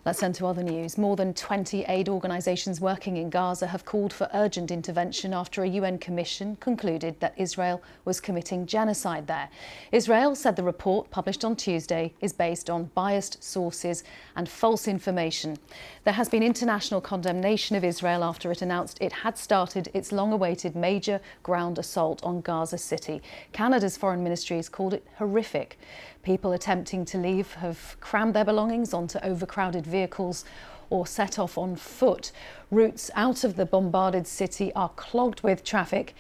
Let's turn to other news. More than 20 aid organisations working in Gaza have called for urgent intervention after a UN commission concluded that Israel was committing genocide there. Israel said the report, published on Tuesday, is based on biased sources and false information. There has been international condemnation of Israel after it announced it had started its long-awaited major ground assault on Gaza City. Canada's foreign ministry has called it horrific. People attempting to leave have crammed their belongings onto overcrowded vehicles or set off on foot. Routes out of the bombarded city are clogged with traffic.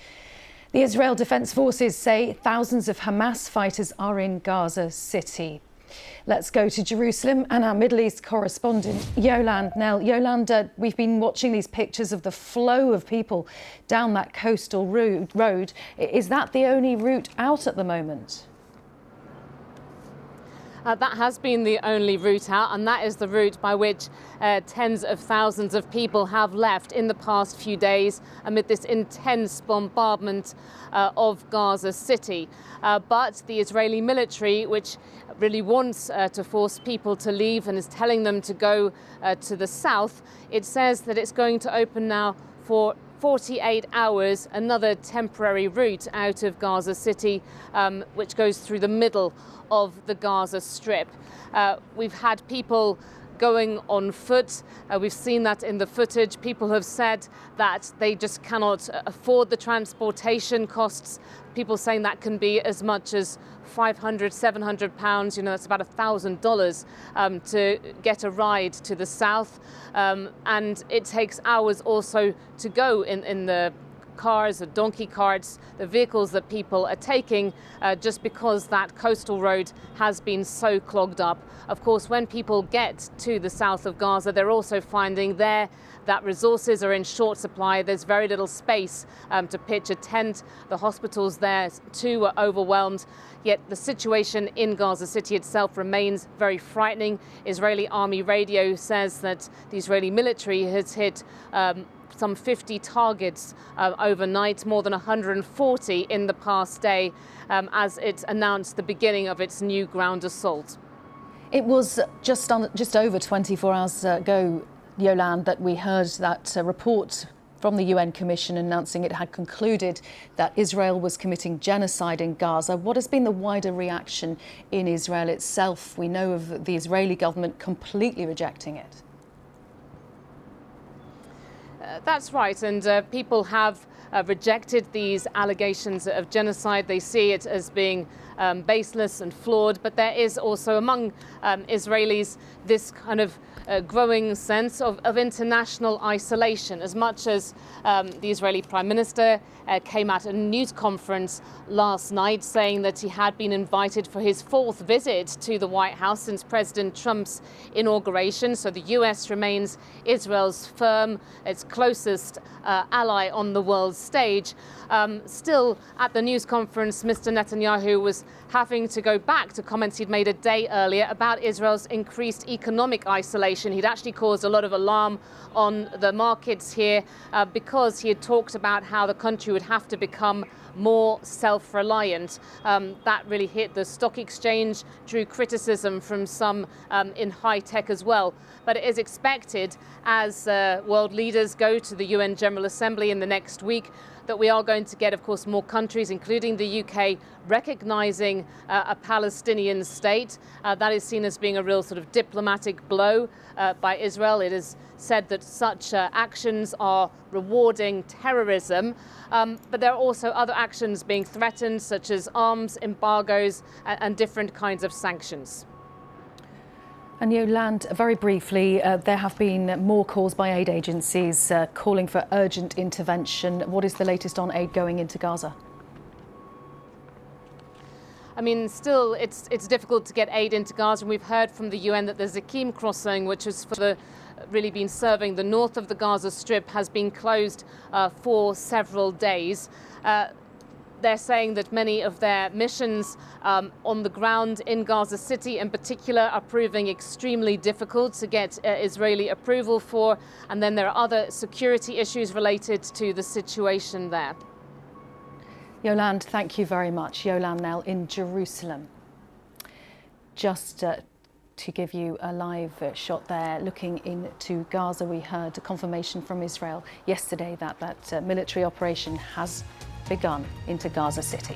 The Israel Defense Forces say thousands of Hamas fighters are in Gaza City. Let's go to Jerusalem and our Middle East correspondent, Yolande Nell. Yolande, we've been watching these pictures of the flow of people down that coastal road. Is that the only route out at the moment? That has been the only route out, and that is the route by which tens of thousands of people have left in the past few days amid this intense bombardment of Gaza City. But the Israeli military, which really wants to force people to leave and is telling them to go to the south, it says that it's going to open now for 48 hours another temporary route out of Gaza City, which goes through the middle of the Gaza Strip. We've had people going on foot. We've seen that in the footage. People have said that they just cannot afford the transportation costs. People saying that can be as much as £500, £700. That's about $1,000 to get a ride to the south. And it takes hours also to go in the cars, the donkey carts, the vehicles that people are taking, just because that coastal road has been so clogged up. Of course, when people get to the south of Gaza, they're also finding there that resources are in short supply. There's very little space to pitch a tent. The hospitals there too are overwhelmed. Yet the situation in Gaza City itself remains very frightening. Israeli army radio says that the Israeli military has hit some 50 targets overnight, more than 140 in the past day, as it announced the beginning of its new ground assault. It was just over 24 hours ago, Yolande, that we heard that report from the UN Commission announcing it had concluded that Israel was committing genocide in Gaza. What has been the wider reaction in Israel itself? We know of the Israeli government completely rejecting it. That's right, and people have rejected these allegations of genocide. They see it as being baseless and flawed, but there is also among Israelis this kind of growing sense of international isolation, as much as the Israeli Prime Minister came at a news conference last night saying that he had been invited for his fourth visit to the White House since President Trump's inauguration. So the US remains Israel's firm, its closest ally on the world stage. Still, at the news conference, Mr. Netanyahu was having to go back to comments he'd made a day earlier about Israel's increased economic isolation. He'd actually caused a lot of alarm on the markets here because he had talked about how the country would have to become more self-reliant. That really hit the stock exchange, drew criticism from some in high tech as well. But it is expected, as world leaders go to the UN General Assembly in the next week, that we are going to get, of course, more countries, including the UK, recognising a Palestinian state. That is seen as being a real sort of diplomatic blow by Israel. It is said that such actions are rewarding terrorism, but there are also other actions being threatened, such as arms embargoes and different kinds of sanctions. And Yolande, very briefly, there have been more calls by aid agencies calling for urgent intervention. What is the latest on aid going into Gaza? I mean, still, it's difficult to get aid into Gaza. And we've heard from the UN that the Zakim crossing, which has really been serving the north of the Gaza Strip, has been closed for several days. They're saying that many of their missions on the ground in Gaza City in particular are proving extremely difficult to get Israeli approval for. And then there are other security issues related to the situation there. Yolande, thank you very much. Yolande Nell in Jerusalem. Just to give you a live shot there looking into Gaza. We heard a confirmation from Israel yesterday that military operation has begun into Gaza City.